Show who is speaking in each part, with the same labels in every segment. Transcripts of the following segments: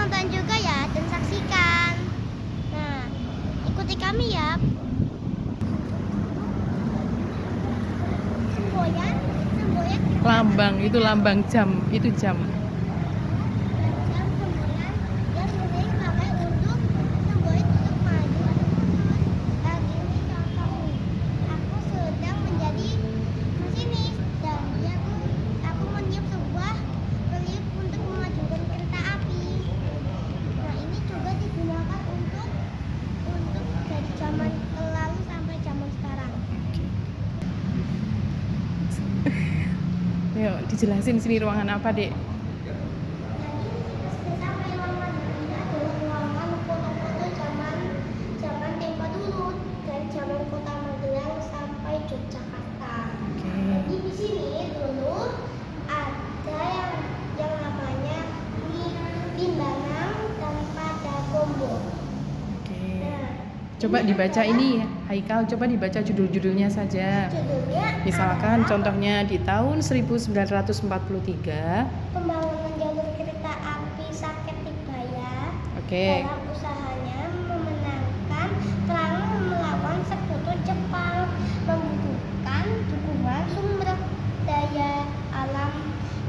Speaker 1: nonton juga ya dan saksikan. Nah, ikuti kami ya. Semboyan, semboyan.
Speaker 2: Lambang, itu lambang jam, itu jam.
Speaker 1: Jam semboyan yang sering pakai untuk semboyan untuk maju atau mundur. Dan ini contoh. Aku sedang menjadi masinis dan aku meniup sebuah klip untuk memajukan kereta api. Nah, ini juga digunakan untuk dari zaman lalu sampai zaman sekarang.
Speaker 2: Yuk, dijelasin sini ruangan apa, Dek?
Speaker 1: Sampai ruangan ini adalah ruangan foto-foto zaman tempo dulu dari zaman Kota Magelang sampai Yogyakarta. Jadi di sini dulu ada yang namanya Limbangan tanpa Dakombo.
Speaker 2: Coba dibaca ini, Haikal, coba dibaca judul-judulnya saja.
Speaker 1: Judulnya
Speaker 2: Misalkan
Speaker 1: adalah
Speaker 2: contohnya di tahun 1943.
Speaker 1: Pembangunan jalur kereta api Saketibaya.
Speaker 2: Oke.
Speaker 1: Dalam usahanya memenangkan perang melawan sekutu Jepang, membutuhkan dukungan sumber daya alam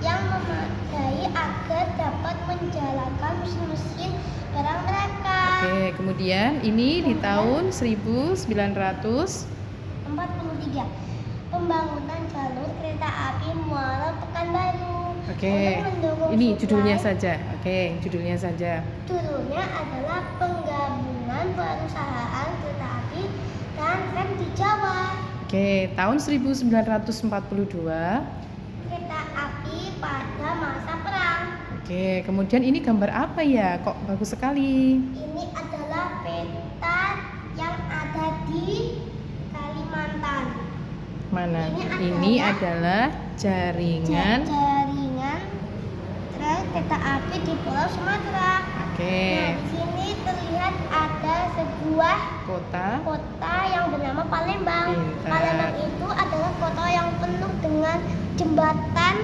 Speaker 1: yang memadai agar dapat menjalankan mesin-mesin perang mereka.
Speaker 2: Oke, kemudian ini di tahun 1943.
Speaker 1: 43. Pembangunan jalur kereta api Muara Pekanbaru.
Speaker 2: Oke.
Speaker 1: Untuk mendukung
Speaker 2: Ini
Speaker 1: suplai.
Speaker 2: judulnya saja. Oke, judulnya saja.
Speaker 1: Judulnya adalah Penggabungan Perusahaan Kereta Api dan Rem di Jawa.
Speaker 2: Oke, tahun 1942.
Speaker 1: Kereta api pada masa perang.
Speaker 2: Oke, kemudian ini gambar apa ya? Kok bagus sekali.
Speaker 1: Ini adalah peta yang ada di Kalimantan.
Speaker 2: Mana?
Speaker 1: Ini
Speaker 2: Ini adalah jaringan.
Speaker 1: Jaringan rel kereta api di Pulau Sumatera.
Speaker 2: Oke.
Speaker 1: Nah, di sini terlihat ada sebuah kota yang bernama Palembang.
Speaker 2: Pintar.
Speaker 1: Palembang itu adalah kota yang penuh dengan jembatan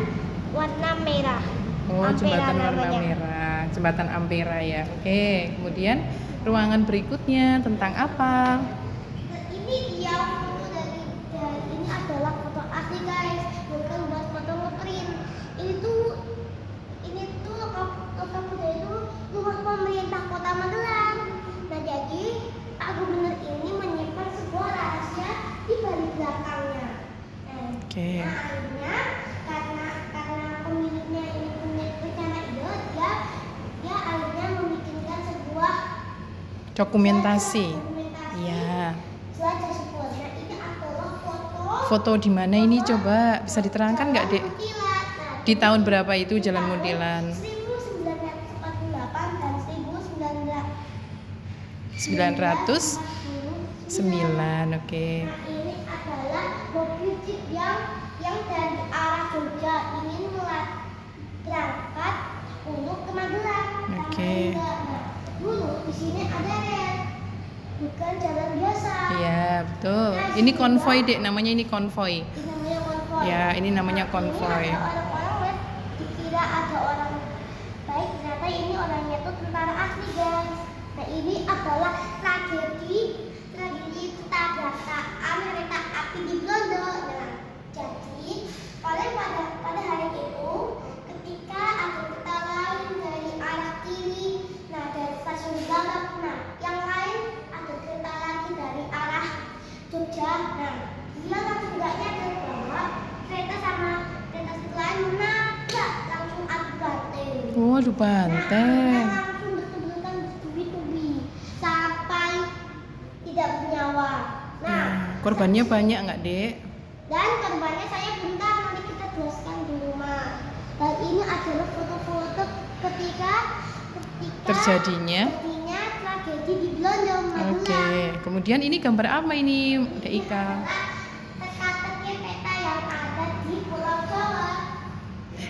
Speaker 1: warna merah.
Speaker 2: Oh,
Speaker 1: Ampera
Speaker 2: jembatan warna
Speaker 1: namanya.
Speaker 2: merah, jembatan Ampera ya. Oke, kemudian ruangan berikutnya tentang apa?
Speaker 1: Ini dia foto dari ini adalah foto asli guys, bukan buat foto ngeprint. Ini tuh lokal budaya itu rumah pemerintah Kota Magelang. Nah, jadi Pak Gubernur ini menyimpan sebuah rahasia di balik belakangnya.
Speaker 2: Oke.
Speaker 1: Nah, akhirnya karena pemiliknya ini punya rencana ide, dia akhirnya membikinkan sebuah
Speaker 2: Dokumentasi.
Speaker 1: dokumentasi.
Speaker 2: Iya.
Speaker 1: Jelajah sebuah. Nah, ini adalah
Speaker 2: Foto di mana ini coba bisa diterangkan nggak, Dek?
Speaker 1: Muntilan. Nah,
Speaker 2: Di tahun berapa itu Jalan Muntilan?
Speaker 1: 1948 dan
Speaker 2: 909. Oke.
Speaker 1: Nah, ini adalah mobil jeep yang dari arah Jogja ingin berangkat untuk ke Magelang.
Speaker 2: Oke.
Speaker 1: Nah, dulu di sini ada rel, bukan jalan biasa.
Speaker 2: Iya, betul. Ini konvoy, Dek, namanya ini konvoy.
Speaker 1: Ini namanya konvoy.
Speaker 2: Ya, ini namanya konvoy.
Speaker 1: Ini ada orang-orang dikira ada orang baik, ternyata ini orangnya tuh tentara asli guys. Nah, ini adalah tragedi ketabrakan kereta api di Belanda. Nah, jadi pada hari itu ketika ada kereta lain dari arah kiri, nah dari stasiun Belanda, nah yang lain ada kereta lagi dari arah Jogja. Nah, dia langsung nggak nyadar bahwa kereta sama kereta lain menabrak langsung adu banteng.
Speaker 2: Waduh, banteng.
Speaker 1: Nah, langsung bertuburkan bertubi-tubi sampai tidak bernyawa. Nah,
Speaker 2: Korbannya banyak nggak, Dek?
Speaker 1: dan korbannya saya bentar nanti kita jelaskan di rumah. Dan ini adalah foto-foto ketika
Speaker 2: Terjadinya
Speaker 1: tragedi di Belanda Magelang.
Speaker 2: Oke, kemudian ini gambar apa ini, Dek Ika?
Speaker 1: Teka-teki peta yang ada di Pulau Jawa.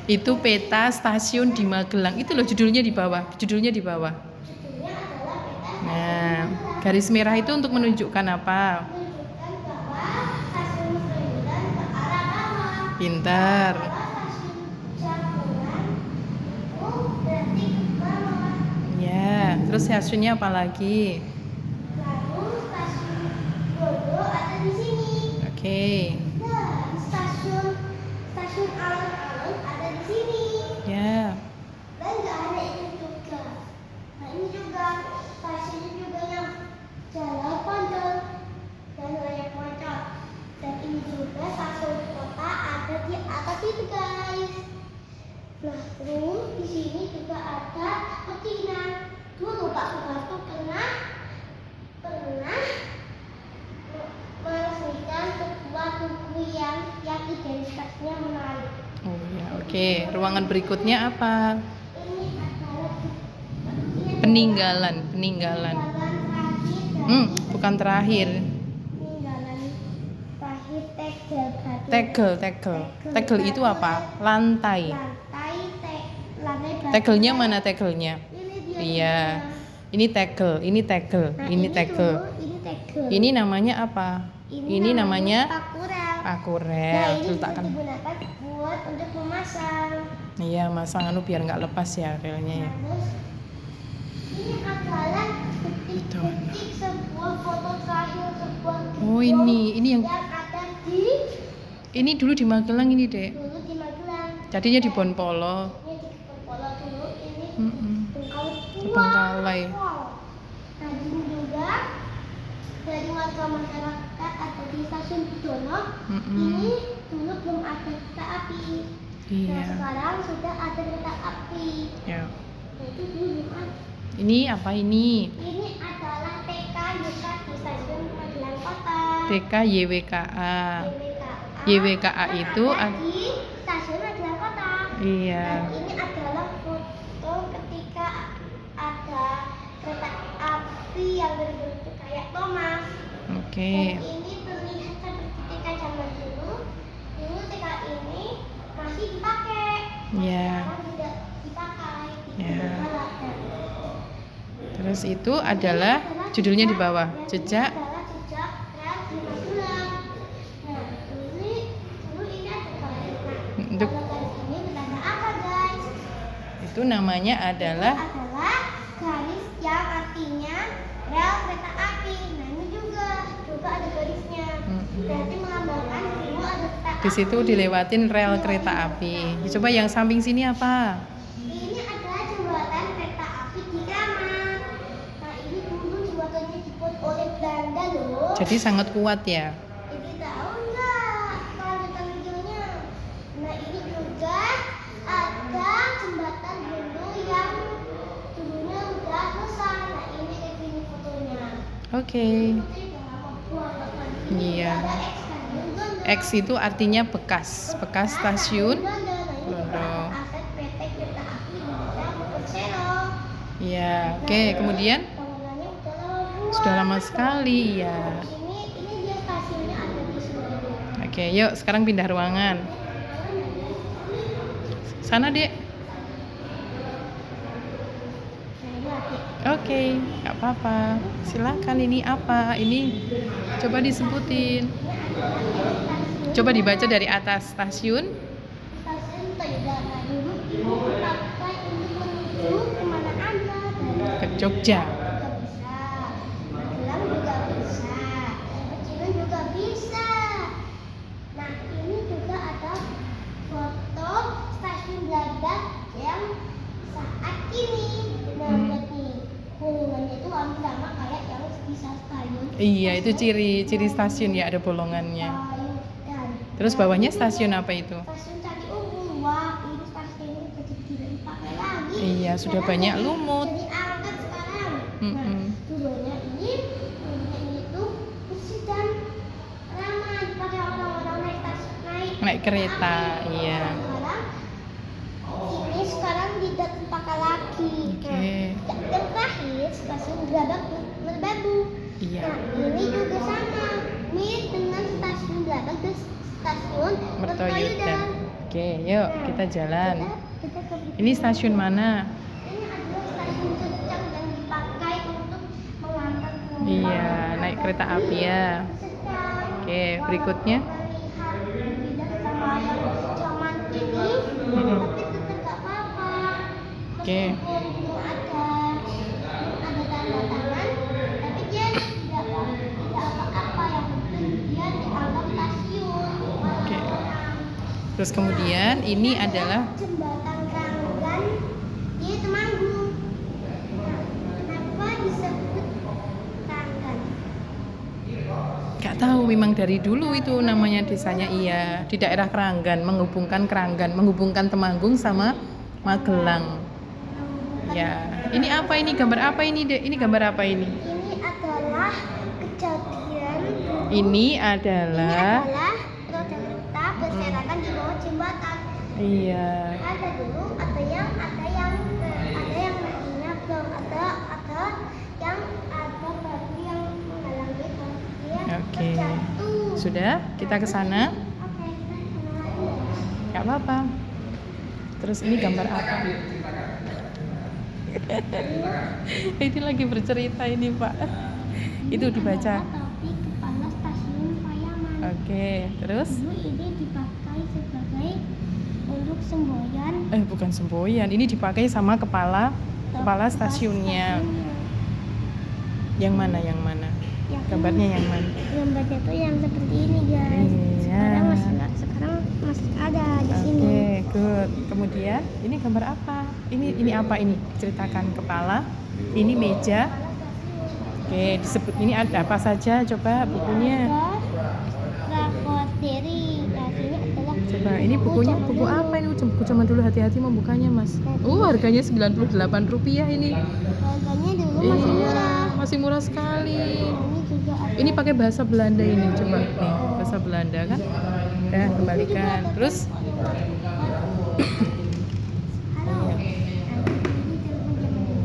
Speaker 2: Itu peta stasiun di Magelang. Itu loh judulnya di bawah.
Speaker 1: Judulnya adalah peta
Speaker 2: Nah, garis merah itu untuk menunjukkan apa?
Speaker 1: menunjukkan bahwa stasiun Srewulan ke arah bawah.
Speaker 2: Pintar.
Speaker 1: Kalau stasiun Jagoan itu berarti ke bawah.
Speaker 2: Terus stasiunnya apa lagi?
Speaker 1: Lalu stasiun Dodo ada di sini.
Speaker 2: Oke.
Speaker 1: Nah, stasiun alun-alun ada di sini.
Speaker 2: Ya.
Speaker 1: Dan nggak hanya itu juga. Nah, ini juga stasiunnya juga yang jalan Poncol dan raya Poncol. Dan ini juga stasiun kota ada di atas itu guys. Nah, terus di sini juga ada pecinan. Dulu Pak Soeharto pernah meresmikan sebuah tugu yang identitasnya menarik.
Speaker 2: Oh ya, oke. Ruangan berikutnya apa?
Speaker 1: Ini adalah
Speaker 2: Peninggalan.
Speaker 1: peninggalan terakhir dari
Speaker 2: Bukan terakhir.
Speaker 1: peninggalan terakhir tegel berarti
Speaker 2: Tegel. Tegel itu apa? Lantai.
Speaker 1: lantai batu.
Speaker 2: Tegelnya mana tegelnya?
Speaker 1: Ini dia.
Speaker 2: Iya. Ini tegel.
Speaker 1: Nah,
Speaker 2: Ini
Speaker 1: ini
Speaker 2: tegel.
Speaker 1: dulu, ini tegel.
Speaker 2: Ini namanya apa? Ini namanya
Speaker 1: pakurel.
Speaker 2: paku
Speaker 1: Nah,
Speaker 2: rel.
Speaker 1: ini bisa
Speaker 2: Diletakkan.
Speaker 1: digunakan buat untuk memasang.
Speaker 2: Iya, masang biar nggak lepas ya relnya ya.
Speaker 1: Terus ini adalah detik-detik sebuah foto terakhir sebuah
Speaker 2: Oh,
Speaker 1: gerbong
Speaker 2: ini yang
Speaker 1: ada di
Speaker 2: ini dulu di Magelang ini, Dek.
Speaker 1: dulu di Magelang.
Speaker 2: Jadinya di Bonpolo.
Speaker 1: Ini di Kepala dulu, ini Bengkalai.
Speaker 2: Bengkalai.
Speaker 1: Wow. Nah, ini juga dari warga masyarakat atau di stasiun Budono. Ini dulu belum ada kereta api. Nah,
Speaker 2: Iya.
Speaker 1: sekarang sudah ada kereta api.
Speaker 2: Ya.
Speaker 1: Nah, itu dulu belum ada.
Speaker 2: Ini apa ini?
Speaker 1: Ini adalah TK Yuka di stasiun Magelang Kota.
Speaker 2: TK YWKA.
Speaker 1: YWKA
Speaker 2: itu
Speaker 1: ada di stasiun Magelang Kota.
Speaker 2: Iya.
Speaker 1: Dan ini adalah foto ketika ada kereta api yang berbentuk kayak Thomas.
Speaker 2: Oke.
Speaker 1: Dan ini terlihat seperti ketika zaman dulu TK ini masih dipakai.
Speaker 2: Iya.
Speaker 1: Sekarang tidak dipakai.
Speaker 2: Ya. Terus itu adalah judulnya di bawah, jejak.
Speaker 1: Adalah jejak rel di Magelang. Nah, dulu ini ada garis. Nah,
Speaker 2: Untuk
Speaker 1: kalau garis ini bertanda apa guys?
Speaker 2: itu namanya adalah
Speaker 1: Adalah garis yang artinya rel kereta api. Nah, ini juga ada garisnya. Berarti melambangkan dulu ada kereta api.
Speaker 2: di situ dilewatin rel kereta api. Coba yang samping sini apa?
Speaker 1: Ini adalah jembatan kereta api di Kramat. Nah, ini dulu jembatannya dibuat oleh Belanda loh.
Speaker 2: Jadi sangat kuat ya.
Speaker 1: Jadi tahu nggak kelanjutan videonya? Nah, ini juga ada jembatan dulu yang dulunya udah rusak. Nah, ini kayak gini fotonya.
Speaker 2: Oke.
Speaker 1: Fotonya udah lama banget kan.
Speaker 2: Iya.
Speaker 1: Ada X kan? Belanda.
Speaker 2: X itu artinya bekas stasiun.
Speaker 1: Belanda. Nah, ini juga
Speaker 2: Londo.
Speaker 1: ada aset PT Kereta Api Indonesia Persero.
Speaker 2: Iya. Oke, kemudian
Speaker 1: Bangunannya udah lama banget.
Speaker 2: sudah lama sekali ya.
Speaker 1: Ini dia stasiunnya ada di sini.
Speaker 2: Oke, yuk sekarang pindah ruangan. Sana, Dek. Oke, nggak apa-apa. Silakan, ini apa? Ini coba disebutin. Coba dibaca dari atas. Stasiun
Speaker 1: Stasiun Tegara dulu ini dipakai untuk menuju kemana aja.
Speaker 2: ke Jogja.
Speaker 1: Juga bisa, Magelang juga bisa, Pecinan juga bisa. Nah, ini juga ada foto stasiun Belanda yang saat ini. Nah, lihat nih, hubungannya itu hampir sama kayak yang di stasiun.
Speaker 2: Iya, itu ciri stasiun ya, ada bolongannya. Terus bawahnya stasiun apa itu?
Speaker 1: Stasiun Candi Ubu. Wah, ini stasiun ini jadi tidak dipakai lagi.
Speaker 2: Iya, sudah
Speaker 1: Karena
Speaker 2: banyak
Speaker 1: jadi-
Speaker 2: lumut.
Speaker 1: Jadi angkat sekarang.
Speaker 2: Mm-mm.
Speaker 1: Nah, dulunya ini tuh bersih dan ramah dipakai orang-orang
Speaker 2: Naik kereta, iya.
Speaker 1: Sekarang tidak dipakai lagi.
Speaker 2: Oke.
Speaker 1: Nah, yang terakhir stasiun Geladak Merbabu.
Speaker 2: Iya.
Speaker 1: Nah, ini juga sama, mirip dengan stasiun Geladak dan stasiun
Speaker 2: Mertoyudan. Oke, yuk kita jalan.
Speaker 1: Kita ke-
Speaker 2: Ini stasiun mana?
Speaker 1: Ini adalah stasiun kencang yang dipakai untuk mengantar penumpang.
Speaker 2: Iya, naik kereta api ya.
Speaker 1: Kencang.
Speaker 2: Oke, berikutnya.
Speaker 1: Melihat beda sama yang zaman ini,
Speaker 2: Mm-mm.
Speaker 1: tapi tetap gak apa-apa.
Speaker 2: Oke.
Speaker 1: Meskipun belum ada
Speaker 2: Terus kemudian ini adalah
Speaker 1: jembatan Kranggan di Temanggung. Kenapa disebut Kranggan?
Speaker 2: nggak tahu, memang dari dulu itu namanya desanya, iya, di daerah Kranggan, menghubungkan Temanggung sama Magelang. Ya, ini apa ini? Gambar apa ini, Dek? Ini gambar apa ini?
Speaker 1: Ini adalah kejadian.
Speaker 2: Ini adalah
Speaker 1: roda kereta berserakan di bawah jembatan.
Speaker 2: iya.
Speaker 1: Ada dulu, ada yang lainnya belum ada yang ada batu yang menghalangi dia
Speaker 2: Oke.
Speaker 1: terjatuh.
Speaker 2: Sudah, kita ke sana.
Speaker 1: Oke, kita kesana lagi.
Speaker 2: Nggak apa-apa. Terus ini gambar apa? Ini lagi bercerita ini, Pak. Itu dibaca.
Speaker 1: Tapi kepala stasiun Payaman.
Speaker 2: Oke, terus?
Speaker 1: Dulu ini dipakai sebagai untuk semboyan.
Speaker 2: Bukan semboyan. Ini dipakai sama kepala stasiunnya. Yang mana?
Speaker 1: Yang
Speaker 2: Gambarnya yang mana?
Speaker 1: Gambarnya tuh yang seperti ini, guys.
Speaker 2: Iya.
Speaker 1: Sekarang masih ada di sini.
Speaker 2: Oke, good. Kemudian ini gambar apa? Ini apa ini? Ceritakan kepala. Ini meja. Oke, disebut ini ada apa saja? Coba bukunya.
Speaker 1: Rakoteri. Nah, ini adalah
Speaker 2: Coba ini bukunya buku apa ini? Buku zaman dulu, hati-hati membukanya, Mas. Harganya Rp98 ini.
Speaker 1: Harganya dulu masih
Speaker 2: Iya,
Speaker 1: murah.
Speaker 2: masih murah sekali.
Speaker 1: Ini juga ada.
Speaker 2: Ini pakai bahasa Belanda ini, coba nih, bahasa Belanda kan? Udah, kembalikan. Terus
Speaker 1: Halo. Nah, ini telepon zaman dulu.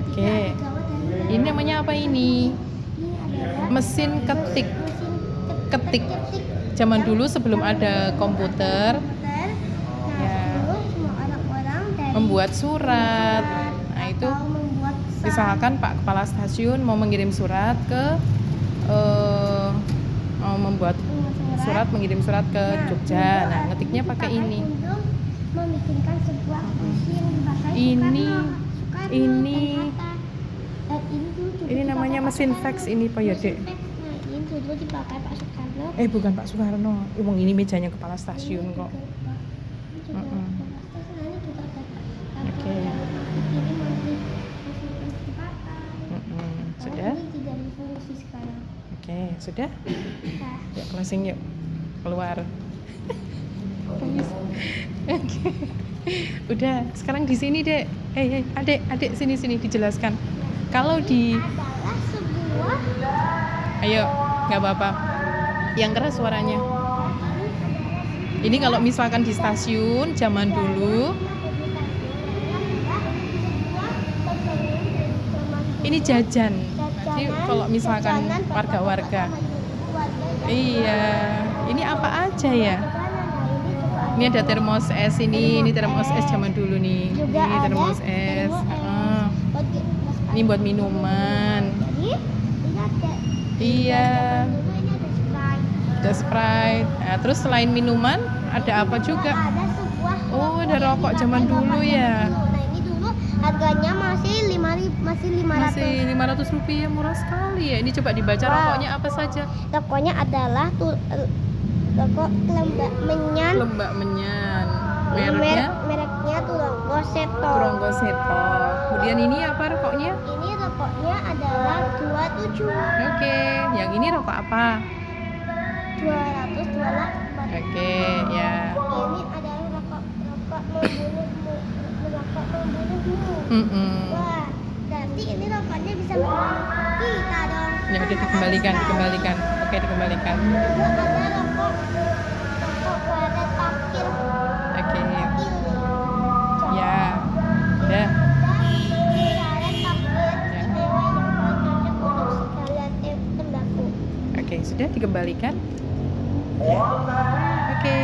Speaker 2: Oke.
Speaker 1: Ketika ada gawat dari
Speaker 2: ini namanya apa ini?
Speaker 1: ini adalah
Speaker 2: Mesin ketik.
Speaker 1: mesin
Speaker 2: Ketik. Zaman dulu sebelum ada komputer,
Speaker 1: komputer. Nah,
Speaker 2: Ya.
Speaker 1: dulu semua orang-orang dari
Speaker 2: membuat surat. Nah, itu
Speaker 1: atau membuat
Speaker 2: misalkan Pak Kepala Stasiun mau mengirim surat ke mau membuat surat, mengirim surat ke Jogja. Nah, ngetiknya pakai ini.
Speaker 1: Untuk membikinkan sebuah mesin dipakai
Speaker 2: Ini-
Speaker 1: Soekarno
Speaker 2: ini-
Speaker 1: dan Hatta. Dan ini dulu juga
Speaker 2: Ini namanya
Speaker 1: dipakai Pak
Speaker 2: mesin
Speaker 1: Soekarno.
Speaker 2: fax ini, Pak ya, Dek?
Speaker 1: Mesin fax. Nah, ini dulu dipakai Pak Soekarno.
Speaker 2: Bukan Pak Soekarno. Emang ini mejanya kepala stasiun kok.
Speaker 1: Ini juga
Speaker 2: Mm-mm.
Speaker 1: Nah, ini juga ada.
Speaker 2: Oke.
Speaker 1: Ini mesin fax dipakai.
Speaker 2: Sudah?
Speaker 1: Ini tidak berfungsi sekarang.
Speaker 2: Oke, sudah?
Speaker 1: Nah,
Speaker 2: Yuk closing yuk. Keluar. Oke. Udah, sekarang di sini, Dek. Adik, sini dijelaskan. Kalau di
Speaker 1: adalah sebuah
Speaker 2: Ayo, nggak apa-apa. Yang keras suaranya. Ini kalau misalkan di stasiun zaman dulu, ini jajan. Jadi kalau misalkan warga-warga, iya, ini apa aja ya? Ini ada termos es ini termos es zaman dulu nih.
Speaker 1: Juga
Speaker 2: Ini
Speaker 1: ada
Speaker 2: termos es.
Speaker 1: termos
Speaker 2: Ini buat minuman.
Speaker 1: Jadi ini ada
Speaker 2: Iya,
Speaker 1: dulu ini ada Sprite.
Speaker 2: ada Sprite. Nah, terus selain minuman ada apa juga?
Speaker 1: Ada sebuah
Speaker 2: Oh, ada
Speaker 1: yang
Speaker 2: rokok
Speaker 1: dipakai
Speaker 2: zaman dulu
Speaker 1: bapak
Speaker 2: ya.
Speaker 1: dulu. Nah, ini dulu harganya masih 500.
Speaker 2: Masih Rp500, murah sekali ya. Ini coba dibaca
Speaker 1: Wow.
Speaker 2: rokoknya apa saja.
Speaker 1: Rokoknya adalah rokok Lembak Menyan.
Speaker 2: Lembak Menyan.
Speaker 1: Ini
Speaker 2: Mereknya
Speaker 1: mereknya Turonggo Seto.
Speaker 2: Turonggo Seto. Kemudian ini apa rokoknya?
Speaker 1: Ini rokoknya adalah 27.
Speaker 2: Oke, yang ini rokok apa?
Speaker 1: 228.
Speaker 2: Oke, ya.
Speaker 1: Ini adalah rokok membunuhmu. Wah, berarti ini rokoknya bisa membunuh kita dong.
Speaker 2: Ya udah dikembalikan. Oke, dikembalikan.
Speaker 1: Juga ada rokok pada takir.
Speaker 2: Oke. Ya. Udah. Oke, sudah dikembalikan. Oke.